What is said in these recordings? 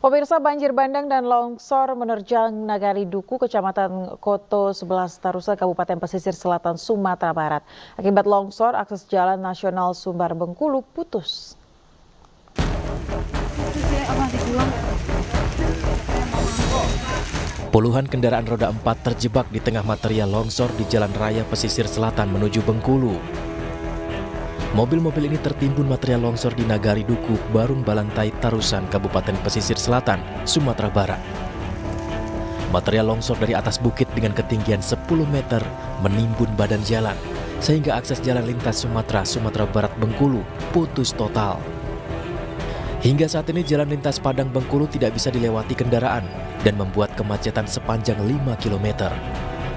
Pemirsa, banjir bandang dan longsor menerjang Nagari Duku, Kecamatan Koto 11 Tarusa, Kabupaten Pesisir Selatan, Sumatera Barat. Akibat longsor, akses Jalan Nasional Sumbar Bengkulu putus. Puluhan kendaraan roda 4 terjebak di tengah material longsor di Jalan Raya Pesisir Selatan menuju Bengkulu. Mobil-mobil ini tertimbun material longsor di Nagari Duku, Barung Balantai, Tarusan, Kabupaten Pesisir Selatan, Sumatera Barat. Material longsor dari atas bukit dengan ketinggian 10 meter menimbun badan jalan, sehingga akses jalan lintas Sumatera Barat Bengkulu putus total. Hingga saat ini jalan lintas Padang Bengkulu tidak bisa dilewati kendaraan dan membuat kemacetan sepanjang 5 km.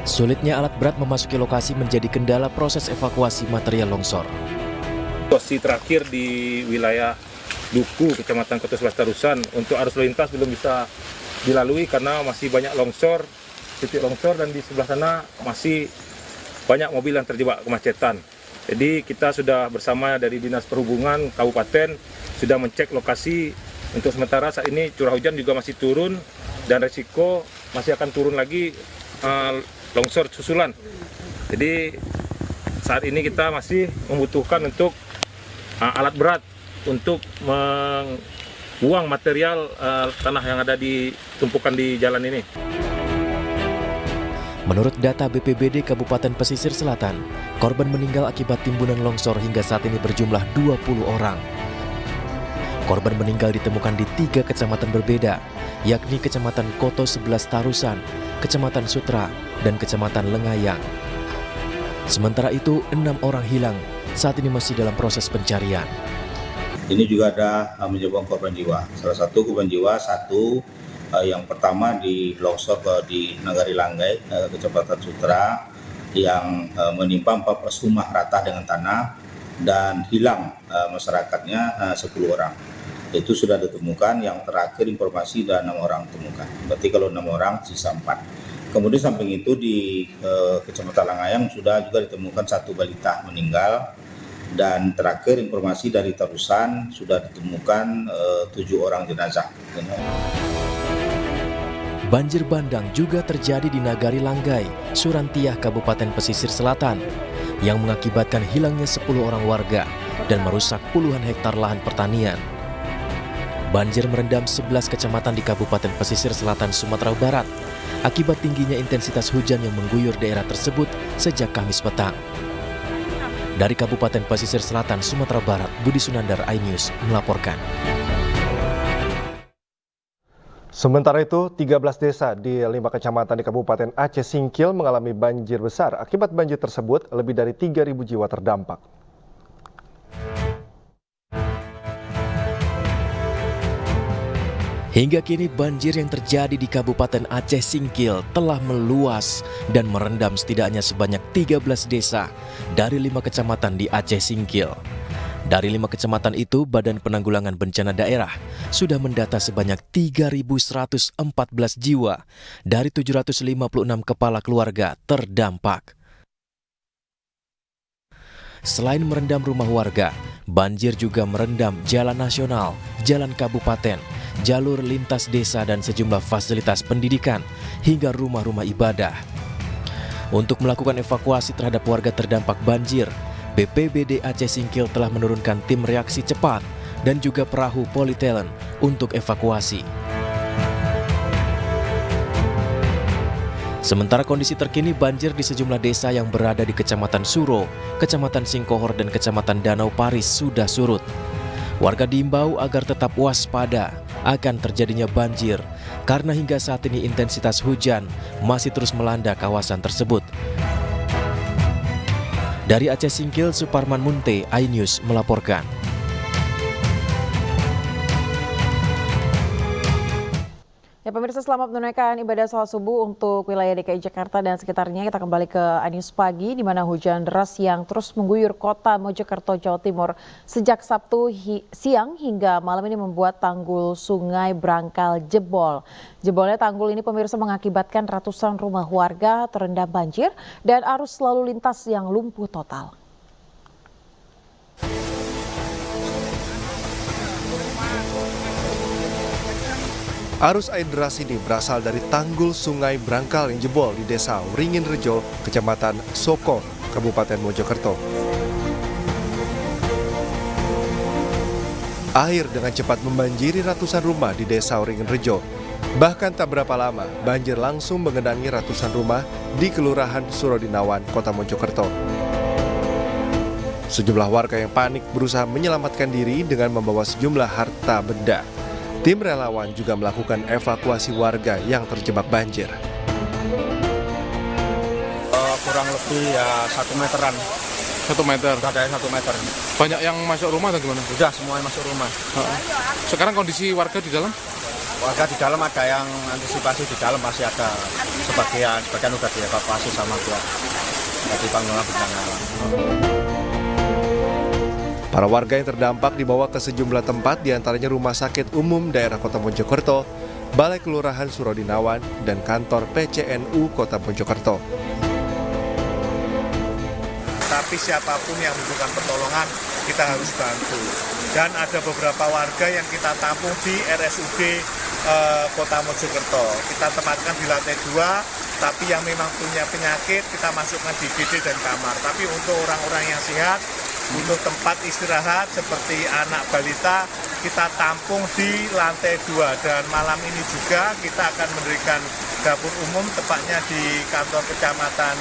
Sulitnya alat berat memasuki lokasi menjadi kendala proses evakuasi material longsor. Situasi terakhir di wilayah Duku, Kecamatan Koto 11 Tarusan, untuk arus lalu lintas belum bisa dilalui karena masih banyak longsor, titik longsor, dan di sebelah sana masih banyak mobil yang terjebak kemacetan. Jadi kita sudah bersama dari Dinas Perhubungan Kabupaten sudah mencek lokasi. Untuk sementara saat ini curah hujan juga masih turun dan resiko masih akan turun lagi longsor susulan. Jadi saat ini kita masih membutuhkan untuk alat berat untuk membuang material tanah yang ada di tumpukan di jalan ini. Menurut data BPBD Kabupaten Pesisir Selatan, korban meninggal akibat timbunan longsor hingga saat ini berjumlah 20 orang. Korban meninggal ditemukan di 3 kecamatan berbeda, yakni Kecamatan Koto 11 Tarusan, Kecamatan Sutra, dan Kecamatan Lengayang. Sementara itu, 6 orang hilang, saat ini masih dalam proses pencarian. Ini juga ada menyebabkan korban jiwa. Salah satu korban jiwa, yang pertama di longsor di Nagari Langgai, Kecamatan Sutra, yang menimpa 14 rumah rata dengan tanah dan hilang masyarakatnya 10 orang. Itu sudah ditemukan, yang terakhir informasi sudah 6 orang ditemukan. Berarti kalau 6 orang, sisa 4. Kemudian samping itu di Kecamatan Langayang sudah juga ditemukan 1 balita meninggal, dan terakhir informasi dari Tarusan sudah ditemukan 7 orang jenazah. Banjir bandang juga terjadi di Nagari Langgai, Surantiah, Kabupaten Pesisir Selatan, yang mengakibatkan hilangnya 10 orang warga dan merusak puluhan hektar lahan pertanian. Banjir merendam 11 kecamatan di Kabupaten Pesisir Selatan, Sumatera Barat, akibat tingginya intensitas hujan yang mengguyur daerah tersebut sejak Kamis petang. Dari Kabupaten Pesisir Selatan, Sumatera Barat, Budi Sunandar, iNews melaporkan. Sementara itu, 13 desa di 5 kecamatan di Kabupaten Aceh Singkil mengalami banjir besar. Akibat banjir tersebut, lebih dari 3.000 jiwa terdampak. Hingga kini banjir yang terjadi di Kabupaten Aceh Singkil telah meluas dan merendam setidaknya sebanyak 13 desa dari 5 kecamatan di Aceh Singkil. Dari 5 kecamatan itu, Badan Penanggulangan Bencana Daerah sudah mendata sebanyak 3.114 jiwa dari 756 kepala keluarga terdampak. Selain merendam rumah warga, banjir juga merendam jalan nasional, jalan kabupaten, jalur lintas desa, dan sejumlah fasilitas pendidikan hingga rumah-rumah ibadah. Untuk melakukan evakuasi terhadap warga terdampak banjir, BPBD Aceh Singkil telah menurunkan tim reaksi cepat dan juga perahu politalent untuk evakuasi. Sementara kondisi terkini banjir di sejumlah desa yang berada di Kecamatan Suro, Kecamatan Singkohor, dan Kecamatan Danau Paris sudah surut. Warga diimbau agar tetap waspada akan terjadinya banjir karena hingga saat ini intensitas hujan masih terus melanda kawasan tersebut. Dari Aceh Singkil, Suparman Munte, iNews melaporkan. Ya, pemirsa, selamat menunaikan ibadah sholat subuh untuk wilayah DKI Jakarta dan sekitarnya. Kita kembali ke iNews Pagi, di mana hujan deras yang terus mengguyur kota Mojokerto, Jawa Timur sejak Sabtu siang hingga malam ini membuat tanggul Sungai Brangkal jebol. Jebolnya tanggul ini, pemirsa, mengakibatkan ratusan rumah warga terendam banjir dan arus lalu lintas yang lumpuh total. Arus air deras ini berasal dari tanggul Sungai Brangkal yang jebol di Desa Wringin Rejo, Kecamatan Soko, Kabupaten Mojokerto. Air dengan cepat membanjiri ratusan rumah di Desa Wringin Rejo. Bahkan tak berapa lama, banjir langsung mengenangi ratusan rumah di Kelurahan Surodinawan, Kota Mojokerto. Sejumlah warga yang panik berusaha menyelamatkan diri dengan membawa sejumlah harta benda. Tim relawan juga melakukan evakuasi warga yang terjebak banjir. Kurang lebih ya 1 meteran. 1 meter. Ada 1 meter. Banyak yang masuk rumah atau gimana? Sudah semuanya masuk rumah. Sekarang kondisi warga di dalam? Warga di dalam ada yang antisipasi di dalam, masih ada sebagian udah dievakuasi sama pihak dari Pengelola Bencana Alam. Para warga yang terdampak dibawa ke sejumlah tempat, diantaranya Rumah Sakit Umum Daerah Kota Mojokerto, Balai Kelurahan Surodinawan, dan kantor PCNU Kota Mojokerto. Tapi siapapun yang membutuhkan pertolongan, kita harus bantu. Dan ada beberapa warga yang kita tampung di RSUD Kota Mojokerto. Kita tempatkan di lantai 2, tapi yang memang punya penyakit kita masukkan di BD dan kamar. Tapi untuk orang-orang yang sehat, untuk tempat istirahat seperti anak balita, kita tampung di lantai 2. Dan malam ini juga kita akan mendirikan dapur umum, tepatnya di kantor kecamatan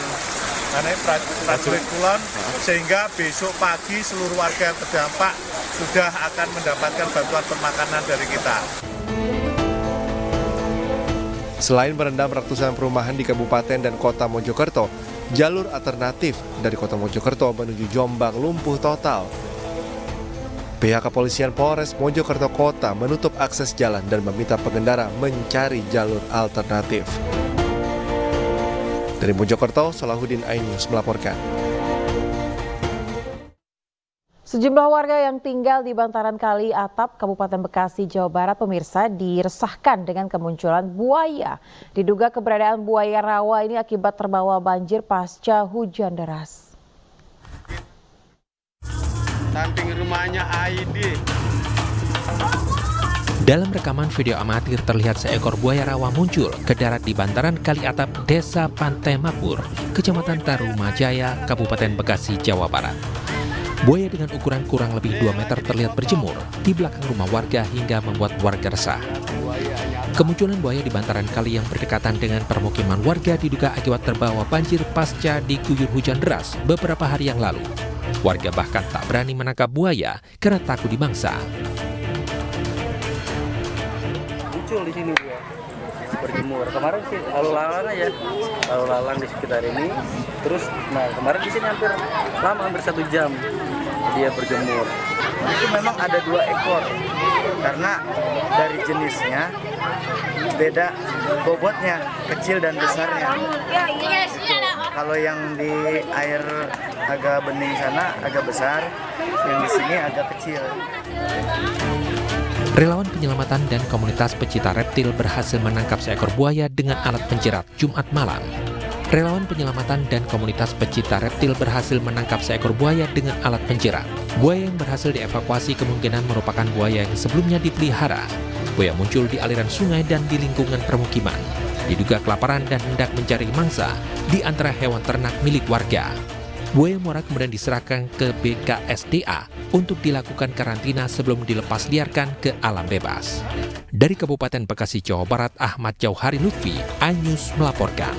Prajurit Kulon, sehingga besok pagi seluruh warga yang terdampak sudah akan mendapatkan bantuan permakanan dari kita. Selain merendam ratusan perumahan di Kabupaten dan Kota Mojokerto, jalur alternatif dari Kota Mojokerto menuju Jombang lumpuh total. Pihak kepolisian Polres Mojokerto Kota menutup akses jalan dan meminta pengendara mencari jalur alternatif. Dari Mojokerto, Salahuddin Ainus melaporkan. Sejumlah warga yang tinggal di bantaran Kali Atap, Kabupaten Bekasi, Jawa Barat, pemirsa, diresahkan dengan kemunculan buaya. Diduga keberadaan buaya rawa ini akibat terbawa banjir pasca hujan deras. Samping rumahnya Aidi. Dalam rekaman video amatir terlihat seekor buaya rawa muncul ke darat di bantaran Kali Atap, Desa Pantai Mapur, Kecamatan Tarumajaya, Kabupaten Bekasi, Jawa Barat. Buaya dengan ukuran kurang lebih 2 meter terlihat berjemur di belakang rumah warga hingga membuat warga resah. Kemunculan buaya di bantaran kali yang berdekatan dengan permukiman warga diduga akibat terbawa banjir pasca diguyur hujan deras beberapa hari yang lalu. Warga bahkan tak berani menangkap buaya karena takut dimangsa. Muncul di sini dia berjemur. Kemarin sih lalu lalang di sekitar ini. Terus, kemarin di sini hampir 1 jam dia berjemur. Itu memang ada 2 ekor karena dari jenisnya beda bobotnya, kecil dan besarnya. Kalau yang di air agak bening sana agak besar, yang di sini agak kecil. Relawan penyelamatan dan komunitas pecinta reptil berhasil menangkap seekor buaya dengan alat penjerat Jumat malam. Relawan penyelamatan dan komunitas pecinta reptil berhasil menangkap seekor buaya dengan alat penjerat. Buaya yang berhasil dievakuasi kemungkinan merupakan buaya yang sebelumnya dipelihara. Buaya muncul di aliran sungai dan di lingkungan permukiman. Diduga kelaparan dan hendak mencari mangsa di antara hewan ternak milik warga. Buaya muara kemudian diserahkan ke BKSDA untuk dilakukan karantina sebelum dilepas liarkan ke alam bebas. Dari Kabupaten Bekasi, Jawa Barat, Ahmad Jauhari Lutfi, iNews melaporkan.